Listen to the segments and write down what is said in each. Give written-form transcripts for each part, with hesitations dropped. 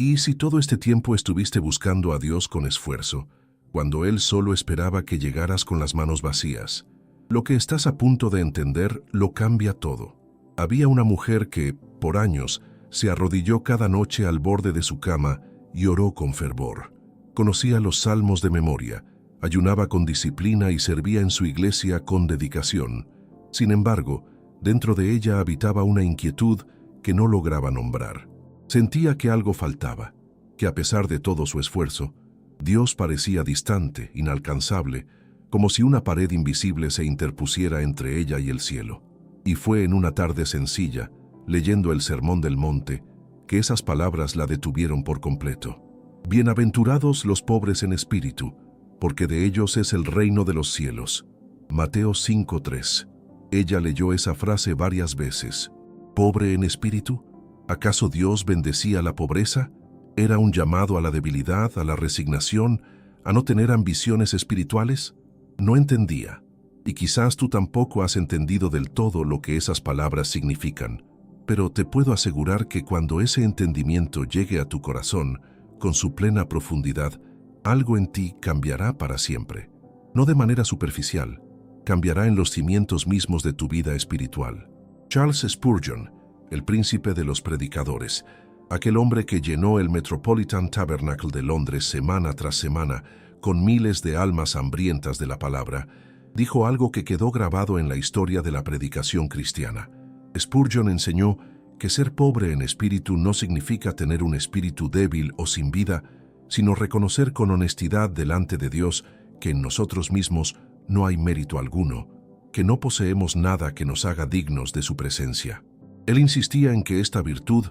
¿Y si todo este tiempo estuviste buscando a Dios con esfuerzo, cuando Él solo esperaba que llegaras con las manos vacías? Lo que estás a punto de entender lo cambia todo. Había una mujer que, por años, se arrodilló cada noche al borde de su cama y oró con fervor. Conocía los salmos de memoria, ayunaba con disciplina y servía en su iglesia con dedicación. Sin embargo, dentro de ella habitaba una inquietud que no lograba nombrar. Sentía que algo faltaba, que a pesar de todo su esfuerzo, Dios parecía distante, inalcanzable, como si una pared invisible se interpusiera entre ella y el cielo. Y fue en una tarde sencilla, leyendo el Sermón del Monte, que esas palabras la detuvieron por completo. Bienaventurados los pobres en espíritu, porque de ellos es el reino de los cielos. Mateo 5:3. Ella leyó esa frase varias veces. ¿Pobre en espíritu? ¿Acaso Dios bendecía la pobreza? ¿Era un llamado a la debilidad, a la resignación, a no tener ambiciones espirituales? No entendía, y quizás tú tampoco has entendido del todo lo que esas palabras significan, pero te puedo asegurar que cuando ese entendimiento llegue a tu corazón, con su plena profundidad, algo en ti cambiará para siempre. No de manera superficial, cambiará en los cimientos mismos de tu vida espiritual. Charles Spurgeon, el príncipe de los predicadores, aquel hombre que llenó el Metropolitan Tabernacle de Londres semana tras semana con miles de almas hambrientas de la palabra, dijo algo que quedó grabado en la historia de la predicación cristiana. Spurgeon enseñó que ser pobre en espíritu no significa tener un espíritu débil o sin vida, sino reconocer con honestidad delante de Dios que en nosotros mismos no hay mérito alguno, que no poseemos nada que nos haga dignos de su presencia. Él insistía en que esta virtud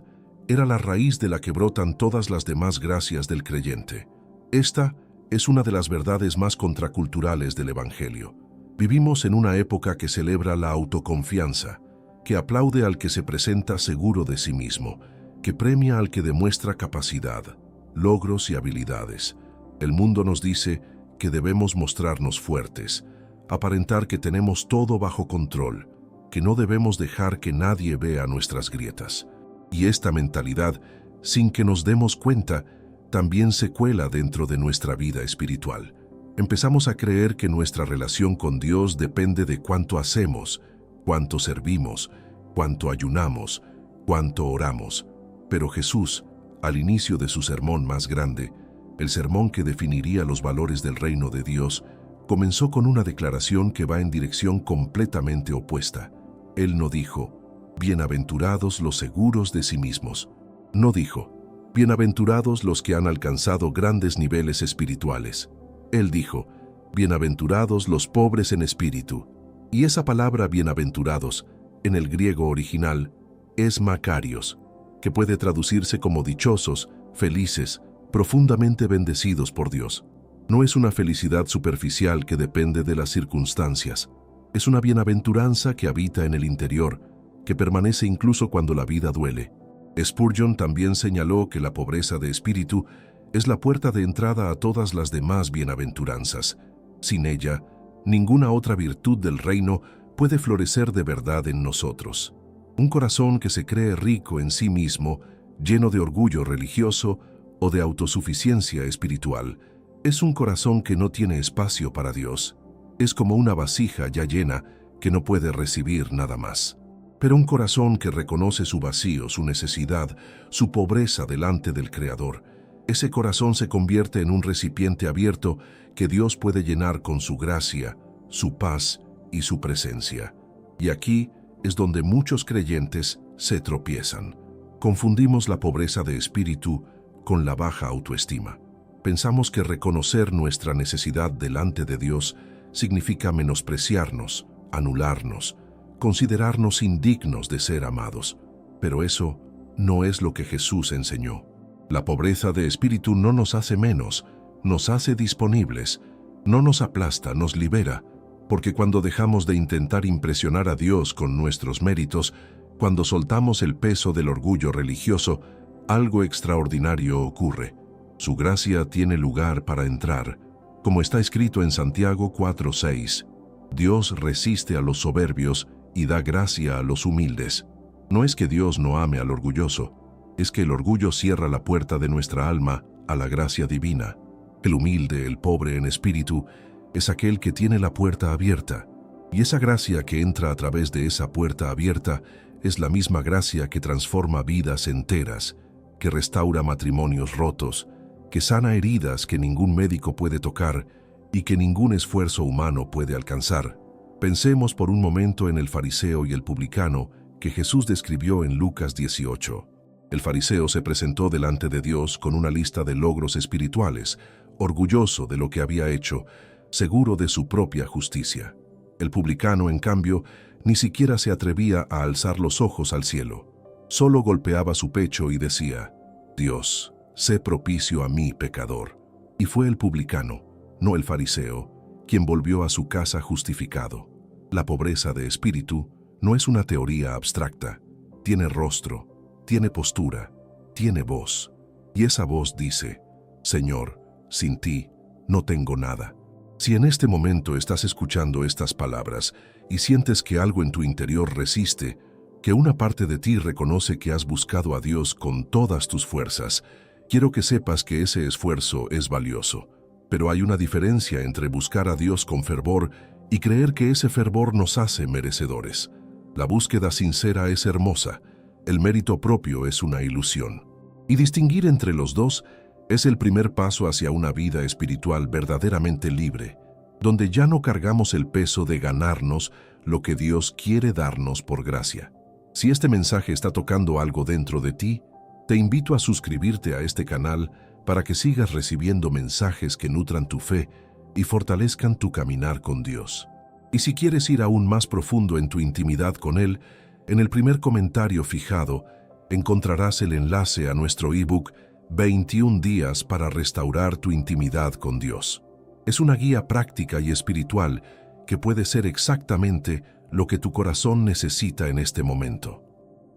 era la raíz de la que brotan todas las demás gracias del creyente. Esta es una de las verdades más contraculturales del Evangelio. Vivimos en una época que celebra la autoconfianza, que aplaude al que se presenta seguro de sí mismo, que premia al que demuestra capacidad, logros y habilidades. El mundo nos dice que debemos mostrarnos fuertes, aparentar que tenemos todo bajo control, que no debemos dejar que nadie vea nuestras grietas. Y esta mentalidad, sin que nos demos cuenta, también se cuela dentro de nuestra vida espiritual. Empezamos a creer que nuestra relación con Dios depende de cuánto hacemos, cuánto servimos, cuánto ayunamos, cuánto oramos. Pero Jesús, al inicio de su sermón más grande, el sermón que definiría los valores del reino de Dios, comenzó con una declaración que va en dirección completamente opuesta. Él no dijo, bienaventurados los seguros de sí mismos. No dijo, bienaventurados los que han alcanzado grandes niveles espirituales. Él dijo, bienaventurados los pobres en espíritu. Y esa palabra bienaventurados, en el griego original, es makarios, que puede traducirse como dichosos, felices, profundamente bendecidos por Dios. No es una felicidad superficial que depende de las circunstancias. Es una bienaventuranza que habita en el interior, que permanece incluso cuando la vida duele. Spurgeon también señaló que la pobreza de espíritu es la puerta de entrada a todas las demás bienaventuranzas. Sin ella, ninguna otra virtud del reino puede florecer de verdad en nosotros. Un corazón que se cree rico en sí mismo, lleno de orgullo religioso o de autosuficiencia espiritual, es un corazón que no tiene espacio para Dios. Es como una vasija ya llena que no puede recibir nada más. Pero un corazón que reconoce su vacío, su necesidad, su pobreza delante del Creador, ese corazón se convierte en un recipiente abierto que Dios puede llenar con su gracia, su paz y su presencia. Y aquí es donde muchos creyentes se tropiezan. Confundimos la pobreza de espíritu con la baja autoestima. Pensamos que reconocer nuestra necesidad delante de Dios significa menospreciarnos, anularnos, considerarnos indignos de ser amados. Pero eso no es lo que Jesús enseñó. La pobreza de espíritu no nos hace menos, nos hace disponibles, no nos aplasta, nos libera, porque cuando dejamos de intentar impresionar a Dios con nuestros méritos, cuando soltamos el peso del orgullo religioso, algo extraordinario ocurre. Su gracia tiene lugar para entrar, como está escrito en Santiago 4:6. Dios resiste a los soberbios y da gracia a los humildes. No es que Dios no ame al orgulloso, es que el orgullo cierra la puerta de nuestra alma a la gracia divina. El humilde, el pobre en espíritu, es aquel que tiene la puerta abierta, y esa gracia que entra a través de esa puerta abierta es la misma gracia que transforma vidas enteras, que restaura matrimonios rotos, que sana heridas que ningún médico puede tocar y que ningún esfuerzo humano puede alcanzar. Pensemos por un momento en el fariseo y el publicano que Jesús describió en Lucas 18. El fariseo se presentó delante de Dios con una lista de logros espirituales, orgulloso de lo que había hecho, seguro de su propia justicia. El publicano, en cambio, ni siquiera se atrevía a alzar los ojos al cielo. Solo golpeaba su pecho y decía: Dios, sé propicio a mí, pecador. Y fue el publicano, no el fariseo, quien volvió a su casa justificado. La pobreza de espíritu no es una teoría abstracta. Tiene rostro, tiene postura, tiene voz. Y esa voz dice: Señor, sin ti no tengo nada. Si en este momento estás escuchando estas palabras y sientes que algo en tu interior resiste, que una parte de ti reconoce que has buscado a Dios con todas tus fuerzas, quiero que sepas que ese esfuerzo es valioso. Pero hay una diferencia entre buscar a Dios con fervor y creer que ese fervor nos hace merecedores. La búsqueda sincera es hermosa, el mérito propio es una ilusión. Y distinguir entre los dos es el primer paso hacia una vida espiritual verdaderamente libre, donde ya no cargamos el peso de ganarnos lo que Dios quiere darnos por gracia. Si este mensaje está tocando algo dentro de ti, te invito a suscribirte a este canal para que sigas recibiendo mensajes que nutran tu fe y fortalezcan tu caminar con Dios. Y si quieres ir aún más profundo en tu intimidad con Él, en el primer comentario fijado encontrarás el enlace a nuestro ebook 21 días para restaurar tu intimidad con Dios. Es una guía práctica y espiritual que puede ser exactamente lo que tu corazón necesita en este momento.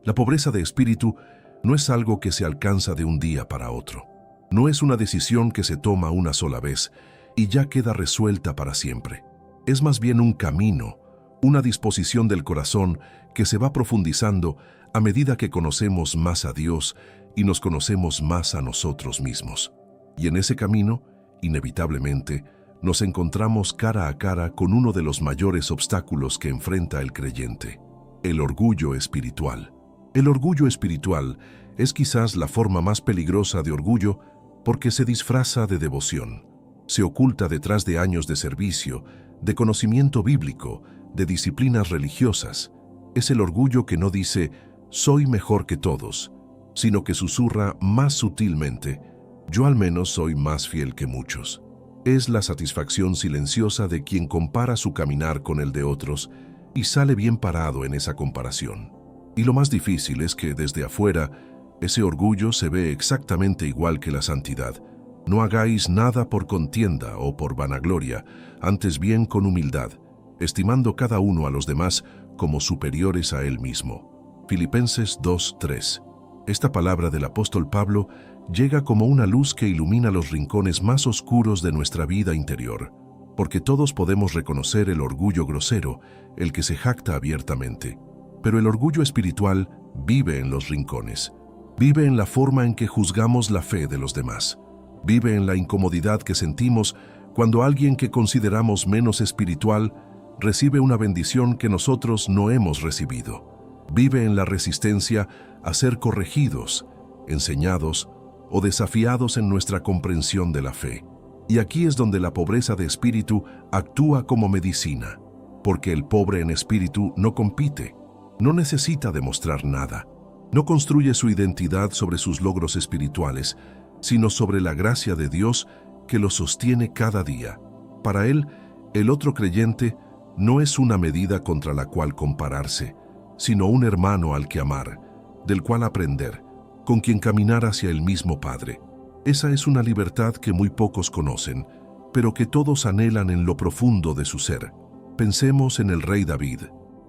La pobreza de espíritu no es algo que se alcanza de un día para otro. No es una decisión que se toma una sola vez y ya queda resuelta para siempre. Es más bien un camino, una disposición del corazón que se va profundizando a medida que conocemos más a Dios y nos conocemos más a nosotros mismos. Y en ese camino, inevitablemente, nos encontramos cara a cara con uno de los mayores obstáculos que enfrenta el creyente: el orgullo espiritual. El orgullo espiritual es quizás la forma más peligrosa de orgullo porque se disfraza de devoción. Se oculta detrás de años de servicio, de conocimiento bíblico, de disciplinas religiosas. Es el orgullo que no dice «soy mejor que todos», sino que susurra más sutilmente «yo al menos soy más fiel que muchos». Es la satisfacción silenciosa de quien compara su caminar con el de otros y sale bien parado en esa comparación. Y lo más difícil es que desde afuera ese orgullo se ve exactamente igual que la santidad. No hagáis nada por contienda o por vanagloria, antes bien con humildad, estimando cada uno a los demás como superiores a él mismo. Filipenses 2:3. Esta palabra del apóstol Pablo llega como una luz que ilumina los rincones más oscuros de nuestra vida interior, porque todos podemos reconocer el orgullo grosero, el que se jacta abiertamente. Pero el orgullo espiritual vive en los rincones, vive en la forma en que juzgamos la fe de los demás, vive en la incomodidad que sentimos cuando alguien que consideramos menos espiritual recibe una bendición que nosotros no hemos recibido, vive en la resistencia a ser corregidos, enseñados o desafiados en nuestra comprensión de la fe. Y aquí es donde la pobreza de espíritu actúa como medicina, porque el pobre en espíritu no compite, no necesita demostrar nada, no construye su identidad sobre sus logros espirituales, sino sobre la gracia de Dios que lo sostiene cada día. Para él, el otro creyente no es una medida contra la cual compararse, sino un hermano al que amar, del cual aprender, con quien caminar hacia el mismo Padre. Esa es una libertad que muy pocos conocen, pero que todos anhelan en lo profundo de su ser. Pensemos en el rey David.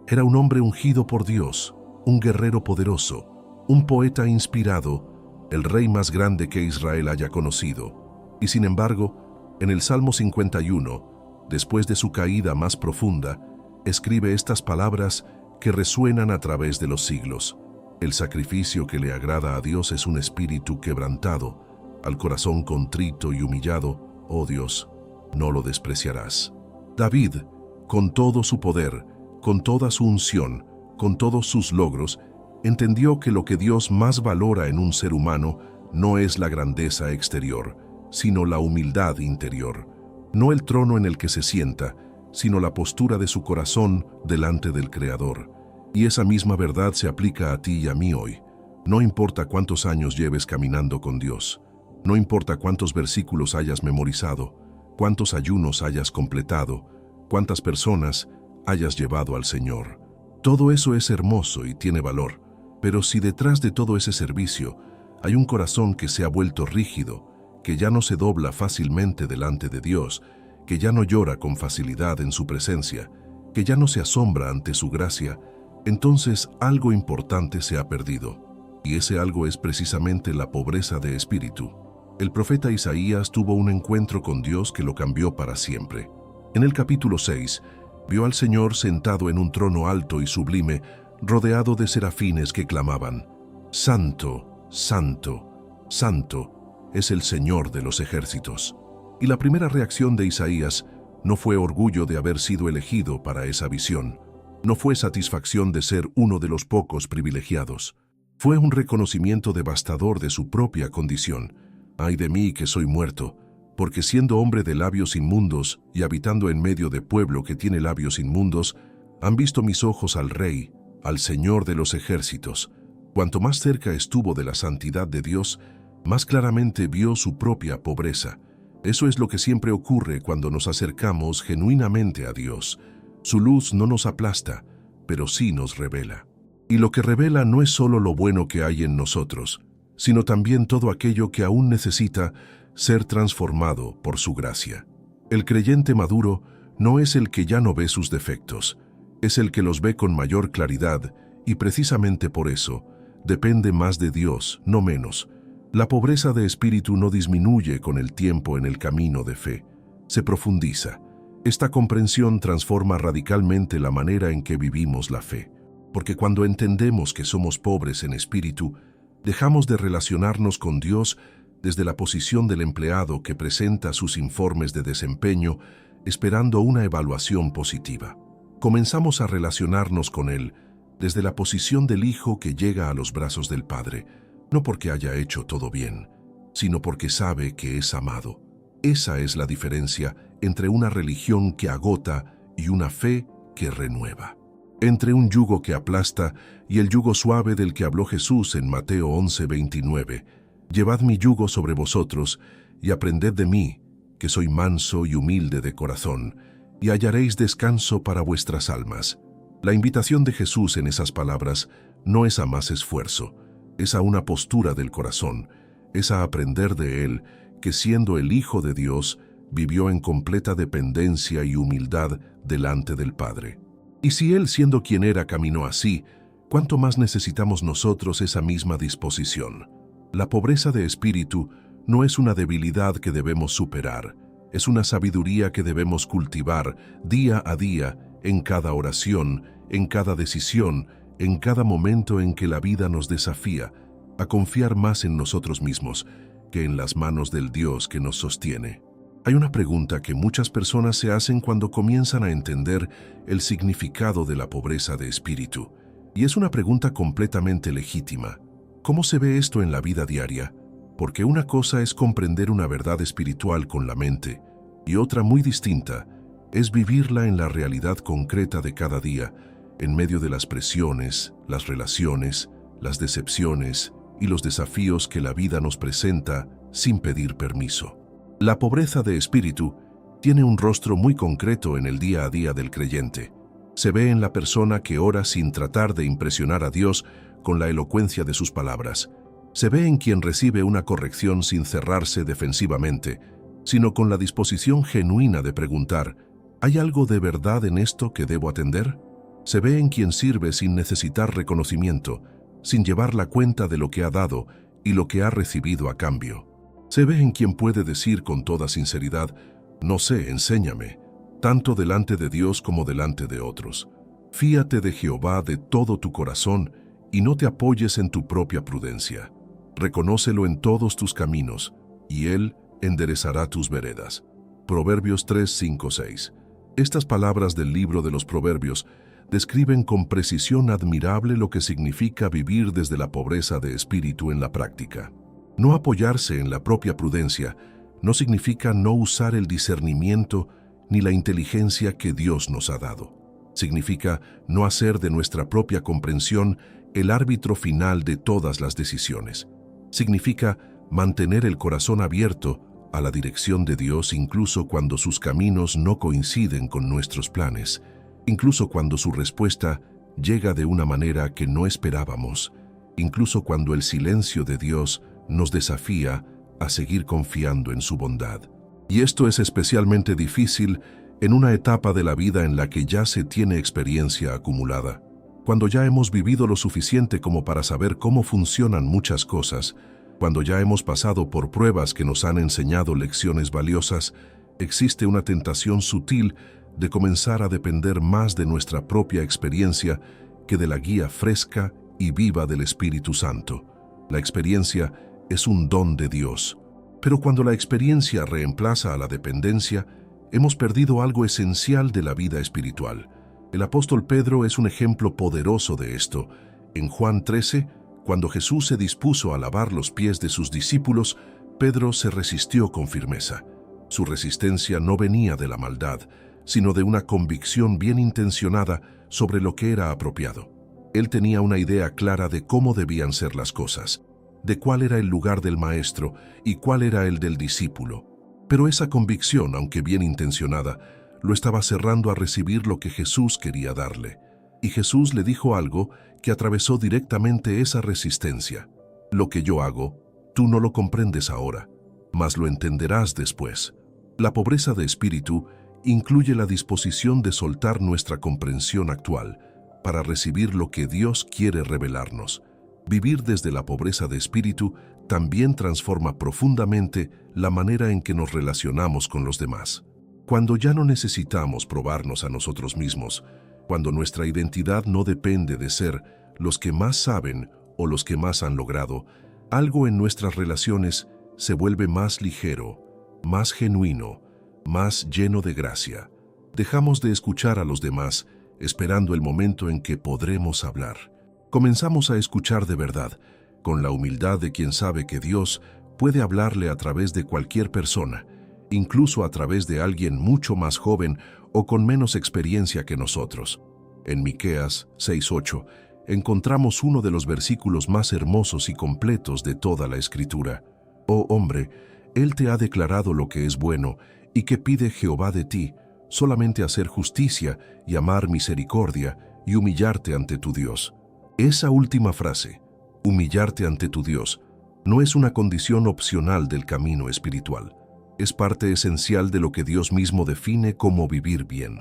Era un hombre ungido por Dios, un guerrero poderoso, un poeta inspirado, el rey más grande que Israel haya conocido. Y sin embargo, en el Salmo 51, después de su caída más profunda, escribe estas palabras que resuenan a través de los siglos. El sacrificio que le agrada a Dios es un espíritu quebrantado, al corazón contrito y humillado, oh Dios, no lo despreciarás. David, con todo su poder, con toda su unción, con todos sus logros, entendió que lo que Dios más valora en un ser humano no es la grandeza exterior, sino la humildad interior, no el trono en el que se sienta, sino la postura de su corazón delante del Creador. Y esa misma verdad se aplica a ti y a mí hoy. No importa cuántos años lleves caminando con Dios, no importa cuántos versículos hayas memorizado, cuántos ayunos hayas completado, cuántas personas hayas llevado al Señor. Todo eso es hermoso y tiene valor, pero si detrás de todo ese servicio hay un corazón que se ha vuelto rígido, que ya no se dobla fácilmente delante de Dios, que ya no llora con facilidad en su presencia, que ya no se asombra ante su gracia, entonces algo importante se ha perdido, y ese algo es precisamente la pobreza de espíritu. El profeta Isaías tuvo un encuentro con Dios que lo cambió para siempre. En el capítulo 6, vio al Señor sentado en un trono alto y sublime, rodeado de serafines que clamaban: Santo, Santo, Santo es el Señor de los ejércitos. Y la primera reacción de Isaías no fue orgullo de haber sido elegido para esa visión, no fue satisfacción de ser uno de los pocos privilegiados, fue un reconocimiento devastador de su propia condición. Ay de mí que soy muerto, porque siendo hombre de labios inmundos y habitando en medio de pueblo que tiene labios inmundos, han visto mis ojos al Rey, al Señor de los ejércitos. Cuanto más cerca estuvo de la santidad de Dios, más claramente vio su propia pobreza. Eso es lo que siempre ocurre cuando nos acercamos genuinamente a Dios. Su luz no nos aplasta, pero sí nos revela. Y lo que revela no es solo lo bueno que hay en nosotros, sino también todo aquello que aún necesita ser transformado por su gracia. El creyente maduro no es el que ya no ve sus defectos, es el que los ve con mayor claridad, y precisamente por eso depende más de Dios, no menos. La pobreza de espíritu no disminuye con el tiempo en el camino de fe, se profundiza. Esta comprensión transforma radicalmente la manera en que vivimos la fe, porque cuando entendemos que somos pobres en espíritu, dejamos de relacionarnos con Dios desde la posición del empleado que presenta sus informes de desempeño esperando una evaluación positiva. Comenzamos a relacionarnos con Él desde la posición del Hijo que llega a los brazos del Padre, no porque haya hecho todo bien, sino porque sabe que es amado. Esa es la diferencia entre una religión que agota y una fe que renueva. Entre un yugo que aplasta y el yugo suave del que habló Jesús en Mateo 11:29. Llevad mi yugo sobre vosotros y aprended de mí, que soy manso y humilde de corazón, y hallaréis descanso para vuestras almas. La invitación de Jesús en esas palabras no es a más esfuerzo, es a una postura del corazón, es a aprender de Él, que siendo el Hijo de Dios, vivió en completa dependencia y humildad delante del Padre. Y si Él, siendo quien era, caminó así, ¿cuánto más necesitamos nosotros esa misma disposición? La pobreza de espíritu no es una debilidad que debemos superar, es una sabiduría que debemos cultivar día a día, en cada oración, en cada decisión, en cada momento en que la vida nos desafía a confiar más en nosotros mismos que en las manos del Dios que nos sostiene. Hay una pregunta que muchas personas se hacen cuando comienzan a entender el significado de la pobreza de espíritu, y es una pregunta completamente legítima. ¿Cómo se ve esto en la vida diaria? Porque una cosa es comprender una verdad espiritual con la mente, y otra muy distinta es vivirla en la realidad concreta de cada día, en medio de las presiones, las relaciones, las decepciones y los desafíos que la vida nos presenta sin pedir permiso. La pobreza de espíritu tiene un rostro muy concreto en el día a día del creyente. Se ve en la persona que ora sin tratar de impresionar a Dios con la elocuencia de sus palabras. Se ve en quien recibe una corrección sin cerrarse defensivamente, sino con la disposición genuina de preguntar: ¿hay algo de verdad en esto que debo atender? Se ve en quien sirve sin necesitar reconocimiento, sin llevar la cuenta de lo que ha dado y lo que ha recibido a cambio. Se ve en quien puede decir con toda sinceridad: no sé, enséñame, tanto delante de Dios como delante de otros. Fíate de Jehová de todo tu corazón y no te apoyes en tu propia prudencia. Reconócelo en todos tus caminos, y Él enderezará tus veredas. Proverbios 3, 5, 6. Estas palabras del libro de los Proverbios describen con precisión admirable lo que significa vivir desde la pobreza de espíritu en la práctica. No apoyarse en la propia prudencia no significa no usar el discernimiento ni la inteligencia que Dios nos ha dado. Significa no hacer de nuestra propia comprensión el árbitro final de todas las decisiones. Significa mantener el corazón abierto a la dirección de Dios incluso cuando sus caminos no coinciden con nuestros planes, incluso cuando su respuesta llega de una manera que no esperábamos, incluso cuando el silencio de Dios nos desafía a seguir confiando en su bondad. Y esto es especialmente difícil en una etapa de la vida en la que ya se tiene experiencia acumulada, cuando ya hemos vivido lo suficiente como para saber cómo funcionan muchas cosas, cuando ya hemos pasado por pruebas que nos han enseñado lecciones valiosas. Existe una tentación sutil de comenzar a depender más de nuestra propia experiencia que de la guía fresca y viva del Espíritu Santo. La experiencia es un don de Dios, pero cuando la experiencia reemplaza a la dependencia, hemos perdido algo esencial de la vida espiritual. El apóstol Pedro es un ejemplo poderoso de esto. En Juan 13, cuando Jesús se dispuso a lavar los pies de sus discípulos, Pedro se resistió con firmeza. Su resistencia no venía de la maldad, sino de una convicción bien intencionada sobre lo que era apropiado. Él tenía una idea clara de cómo debían ser las cosas, de cuál era el lugar del maestro y cuál era el del discípulo. Pero esa convicción, aunque bien intencionada, lo estaba cerrando a recibir lo que Jesús quería darle. Y Jesús le dijo algo que atravesó directamente esa resistencia. Lo que yo hago, tú no lo comprendes ahora, mas lo entenderás después. La pobreza de espíritu incluye la disposición de soltar nuestra comprensión actual para recibir lo que Dios quiere revelarnos. Vivir desde la pobreza de espíritu también transforma profundamente la manera en que nos relacionamos con los demás. Cuando ya no necesitamos probarnos a nosotros mismos, cuando nuestra identidad no depende de ser los que más saben o los que más han logrado, algo en nuestras relaciones se vuelve más ligero, más genuino, más lleno de gracia. Dejamos de escuchar a los demás, esperando el momento en que podremos hablar. Comenzamos a escuchar de verdad, con la humildad de quien sabe que Dios puede hablarle a través de cualquier persona, incluso a través de alguien mucho más joven o con menos experiencia que nosotros. En Miqueas 6:8 encontramos uno de los versículos más hermosos y completos de toda la Escritura. Oh hombre, Él te ha declarado lo que es bueno y que pide Jehová de ti, solamente hacer justicia y amar misericordia y humillarte ante tu Dios. Esa última frase, humillarte ante tu Dios, no es una condición opcional del camino espiritual. Es parte esencial de lo que Dios mismo define como vivir bien.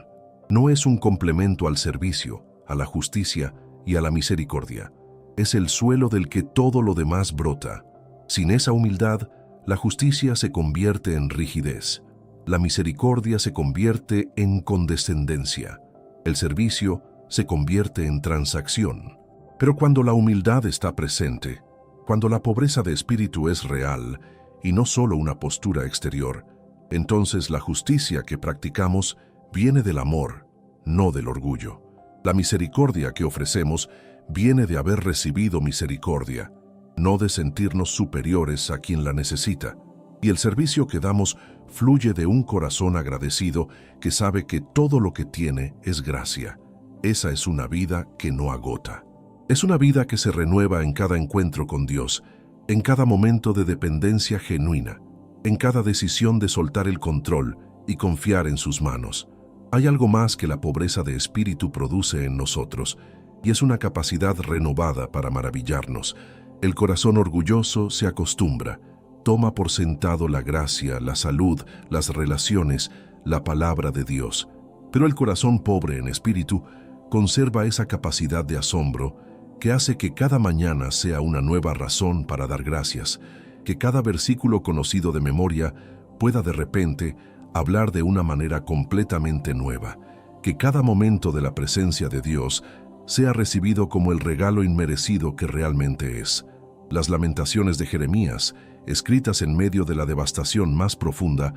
No es un complemento al servicio, a la justicia y a la misericordia. Es el suelo del que todo lo demás brota. Sin esa humildad, la justicia se convierte en rigidez. La misericordia se convierte en condescendencia. El servicio se convierte en transacción. Pero cuando la humildad está presente, cuando la pobreza de espíritu es real y no solo una postura exterior, entonces la justicia que practicamos viene del amor, no del orgullo. La misericordia que ofrecemos viene de haber recibido misericordia, no de sentirnos superiores a quien la necesita. Y el servicio que damos fluye de un corazón agradecido que sabe que todo lo que tiene es gracia. Esa es una vida que no agota. Es una vida que se renueva en cada encuentro con Dios, en cada momento de dependencia genuina, en cada decisión de soltar el control y confiar en sus manos. Hay algo más que la pobreza de espíritu produce en nosotros, y es una capacidad renovada para maravillarnos. El corazón orgulloso se acostumbra, toma por sentado la gracia, la salud, las relaciones, la palabra de Dios. Pero el corazón pobre en espíritu conserva esa capacidad de asombro que hace que cada mañana sea una nueva razón para dar gracias, que cada versículo conocido de memoria pueda de repente hablar de una manera completamente nueva, que cada momento de la presencia de Dios sea recibido como el regalo inmerecido que realmente es. Las lamentaciones de Jeremías, escritas en medio de la devastación más profunda,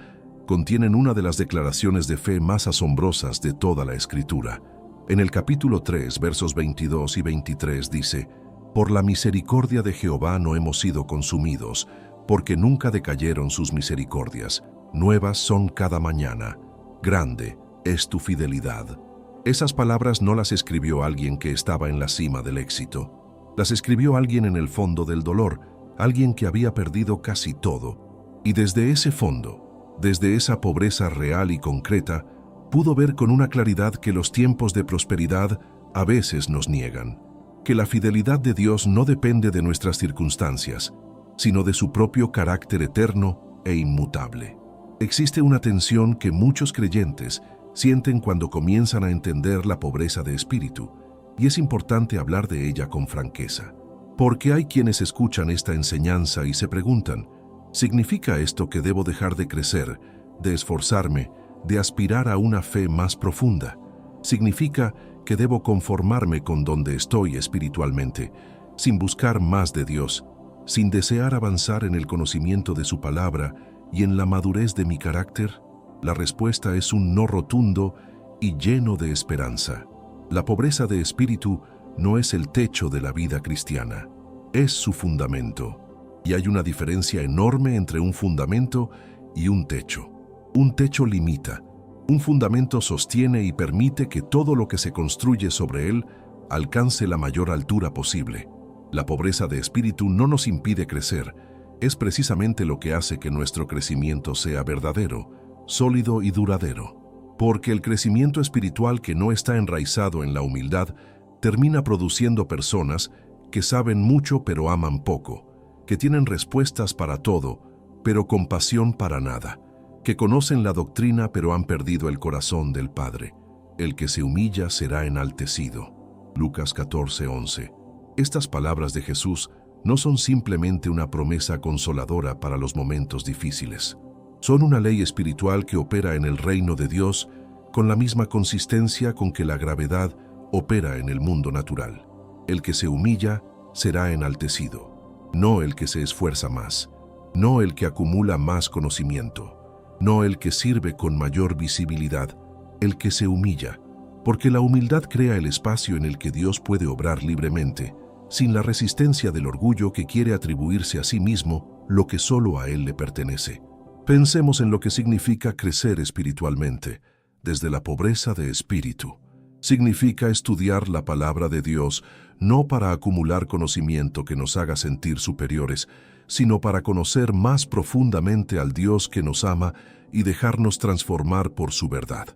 contienen una de las declaraciones de fe más asombrosas de toda la Escritura. En el capítulo 3, versos 22 y 23 dice: «Por la misericordia de Jehová no hemos sido consumidos, porque nunca decayeron sus misericordias. Nuevas son cada mañana. Grande es tu fidelidad». Esas palabras no las escribió alguien que estaba en la cima del éxito. Las escribió alguien en el fondo del dolor, alguien que había perdido casi todo. Y desde ese fondo, desde esa pobreza real y concreta, pudo ver con una claridad que los tiempos de prosperidad a veces nos niegan, que la fidelidad de Dios no depende de nuestras circunstancias, sino de su propio carácter eterno e inmutable. Existe una tensión que muchos creyentes sienten cuando comienzan a entender la pobreza de espíritu, y es importante hablar de ella con franqueza. Porque hay quienes escuchan esta enseñanza y se preguntan: ¿significa esto que debo dejar de crecer, de esforzarme, de aspirar a una fe más profunda? ¿Significa que debo conformarme con donde estoy espiritualmente, sin buscar más de Dios, sin desear avanzar en el conocimiento de su palabra y en la madurez de mi carácter? La respuesta es un no rotundo y lleno de esperanza. La pobreza de espíritu no es el techo de la vida cristiana, es su fundamento. Y hay una diferencia enorme entre un fundamento y un techo. Un techo limita, un fundamento sostiene y permite que todo lo que se construye sobre él alcance la mayor altura posible. La pobreza de espíritu no nos impide crecer, es precisamente lo que hace que nuestro crecimiento sea verdadero, sólido y duradero. Porque el crecimiento espiritual que no está enraizado en la humildad termina produciendo personas que saben mucho pero aman poco, que tienen respuestas para todo, pero compasión para nada, que conocen la doctrina pero han perdido el corazón del Padre. El que se humilla será enaltecido. Lucas 14:11. Estas palabras de Jesús no son simplemente una promesa consoladora para los momentos difíciles. Son una ley espiritual que opera en el reino de Dios con la misma consistencia con que la gravedad opera en el mundo natural. El que se humilla será enaltecido, no el que se esfuerza más, no el que acumula más conocimiento, no el que sirve con mayor visibilidad, el que se humilla, porque la humildad crea el espacio en el que Dios puede obrar libremente, sin la resistencia del orgullo que quiere atribuirse a sí mismo lo que solo a Él le pertenece. Pensemos en lo que significa crecer espiritualmente, desde la pobreza de espíritu. Significa estudiar la palabra de Dios, no para acumular conocimiento que nos haga sentir superiores, sino para conocer más profundamente al Dios que nos ama y dejarnos transformar por su verdad.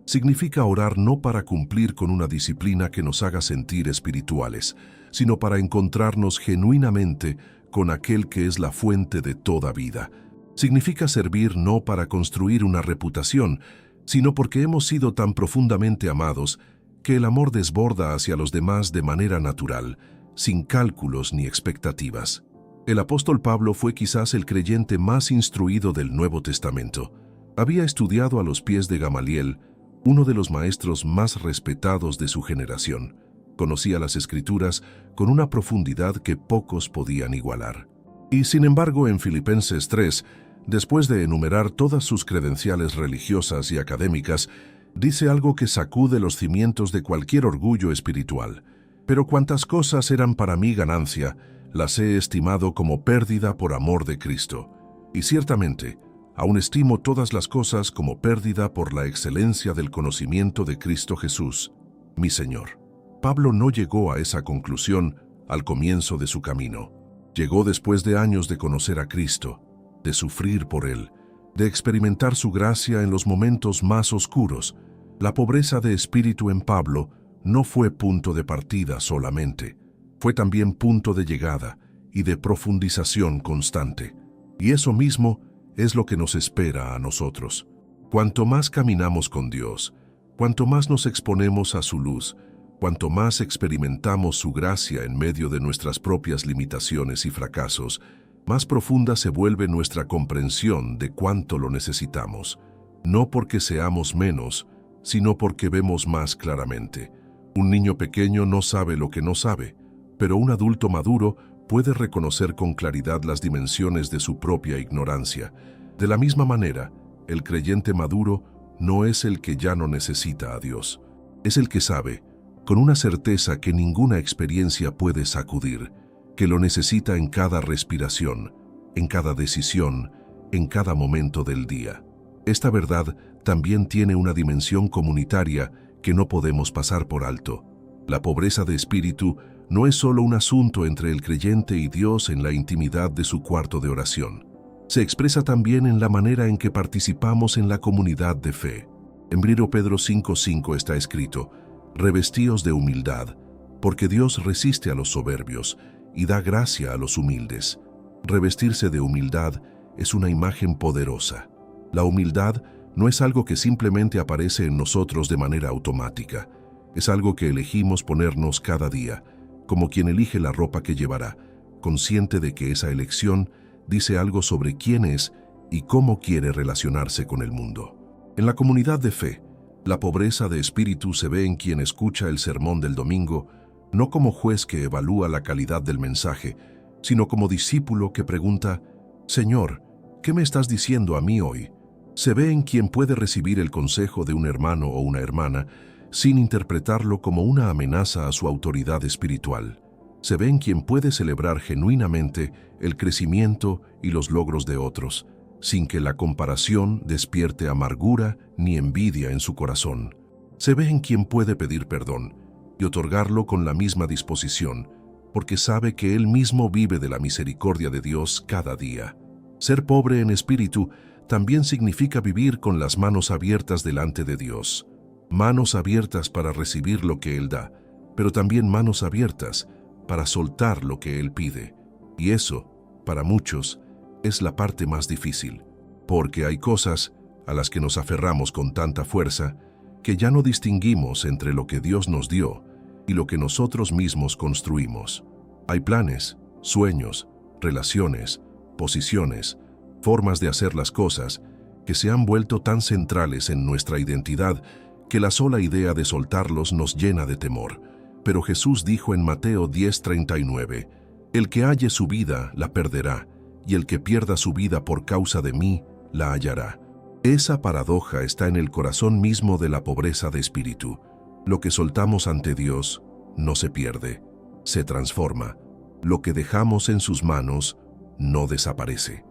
Significa orar no para cumplir con una disciplina que nos haga sentir espirituales, sino para encontrarnos genuinamente con aquel que es la fuente de toda vida. Significa servir no para construir una reputación, sino porque hemos sido tan profundamente amados que el amor desborda hacia los demás de manera natural, sin cálculos ni expectativas. El apóstol Pablo fue quizás el creyente más instruido del Nuevo Testamento. Había estudiado a los pies de Gamaliel, uno de los maestros más respetados de su generación. Conocía las Escrituras con una profundidad que pocos podían igualar. Y sin embargo, en Filipenses 3, después de enumerar todas sus credenciales religiosas y académicas, dice algo que sacude los cimientos de cualquier orgullo espiritual. Pero cuantas cosas eran para mí ganancia, las he estimado como pérdida por amor de Cristo. Y ciertamente, aún estimo todas las cosas como pérdida por la excelencia del conocimiento de Cristo Jesús, mi Señor. Pablo no llegó a esa conclusión al comienzo de su camino. Llegó después de años de conocer a Cristo, de sufrir por Él, de experimentar su gracia en los momentos más oscuros. La pobreza de espíritu en Pablo no fue punto de partida solamente, fue también punto de llegada y de profundización constante. Y eso mismo es lo que nos espera a nosotros. Cuanto más caminamos con Dios, cuanto más nos exponemos a su luz, cuanto más experimentamos su gracia en medio de nuestras propias limitaciones y fracasos, más profunda se vuelve nuestra comprensión de cuánto lo necesitamos, no porque seamos menos, sino porque vemos más claramente. Un niño pequeño no sabe lo que no sabe, pero un adulto maduro puede reconocer con claridad las dimensiones de su propia ignorancia. De la misma manera, el creyente maduro no es el que ya no necesita a Dios. Es el que sabe, con una certeza que ninguna experiencia puede sacudir, que lo necesita en cada respiración, en cada decisión, en cada momento del día. Esta verdad también tiene una dimensión comunitaria que no podemos pasar por alto. La pobreza de espíritu no es solo un asunto entre el creyente y Dios en la intimidad de su cuarto de oración. Se expresa también en la manera en que participamos en la comunidad de fe. En 1 Pedro 5:5 está escrito: «Revestíos de humildad, porque Dios resiste a los soberbios y da gracia a los humildes». Revestirse de humildad es una imagen poderosa. La humildad no es algo que simplemente aparece en nosotros de manera automática. Es algo que elegimos ponernos cada día, como quien elige la ropa que llevará, consciente de que esa elección dice algo sobre quién es y cómo quiere relacionarse con el mundo. En la comunidad de fe, la pobreza de espíritu se ve en quien escucha el sermón del domingo, no como juez que evalúa la calidad del mensaje, sino como discípulo que pregunta: «Señor, ¿qué me estás diciendo a mí hoy?». Se ve en quien puede recibir el consejo de un hermano o una hermana sin interpretarlo como una amenaza a su autoridad espiritual. Se ve en quien puede celebrar genuinamente el crecimiento y los logros de otros, sin que la comparación despierte amargura ni envidia en su corazón. Se ve en quien puede pedir perdón y otorgarlo con la misma disposición, porque sabe que él mismo vive de la misericordia de Dios cada día. Ser pobre en espíritu también significa vivir con las manos abiertas delante de Dios. Manos abiertas para recibir lo que Él da, pero también manos abiertas para soltar lo que Él pide. Y eso, para muchos, es la parte más difícil, porque hay cosas a las que nos aferramos con tanta fuerza que ya no distinguimos entre lo que Dios nos dio y lo que nosotros mismos construimos. Hay planes, sueños, relaciones, posiciones, formas de hacer las cosas que se han vuelto tan centrales en nuestra identidad que la sola idea de soltarlos nos llena de temor. Pero Jesús dijo en Mateo 10:39, «El que halle su vida la perderá, y el que pierda su vida por causa de mí la hallará». Esa paradoja está en el corazón mismo de la pobreza de espíritu. Lo que soltamos ante Dios no se pierde, se transforma. Lo que dejamos en sus manos no desaparece.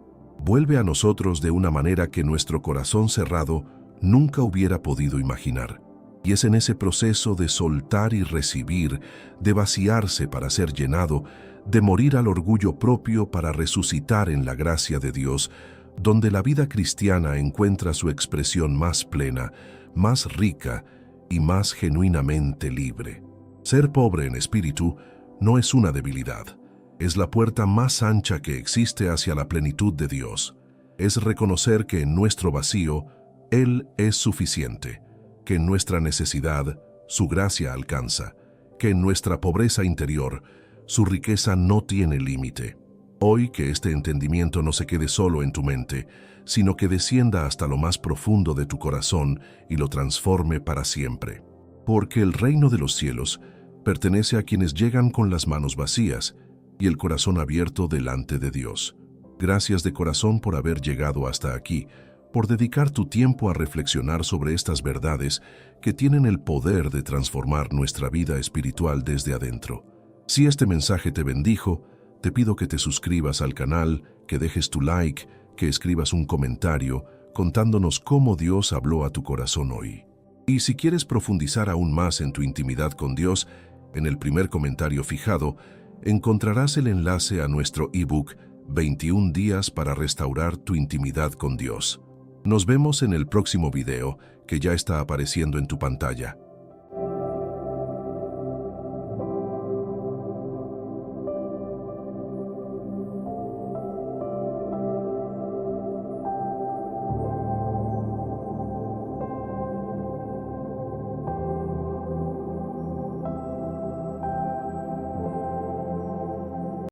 Vuelve a nosotros de una manera que nuestro corazón cerrado nunca hubiera podido imaginar. Y es en ese proceso de soltar y recibir, de vaciarse para ser llenado, de morir al orgullo propio para resucitar en la gracia de Dios, donde la vida cristiana encuentra su expresión más plena, más rica y más genuinamente libre. Ser pobre en espíritu no es una debilidad. Es la puerta más ancha que existe hacia la plenitud de Dios. Es reconocer que en nuestro vacío, Él es suficiente, que en nuestra necesidad, su gracia alcanza, que en nuestra pobreza interior, su riqueza no tiene límite. Hoy que este entendimiento no se quede solo en tu mente, sino que descienda hasta lo más profundo de tu corazón y lo transforme para siempre. Porque el reino de los cielos pertenece a quienes llegan con las manos vacías y el corazón abierto delante de Dios. Gracias de corazón por haber llegado hasta aquí, por dedicar tu tiempo a reflexionar sobre estas verdades que tienen el poder de transformar nuestra vida espiritual desde adentro. Si este mensaje te bendijo, te pido que te suscribas al canal, que dejes tu like, que escribas un comentario contándonos cómo Dios habló a tu corazón hoy. Y si quieres profundizar aún más en tu intimidad con Dios, en el primer comentario fijado, encontrarás el enlace a nuestro ebook 21 días para restaurar tu intimidad con Dios. Nos vemos en el próximo video que ya está apareciendo en tu pantalla.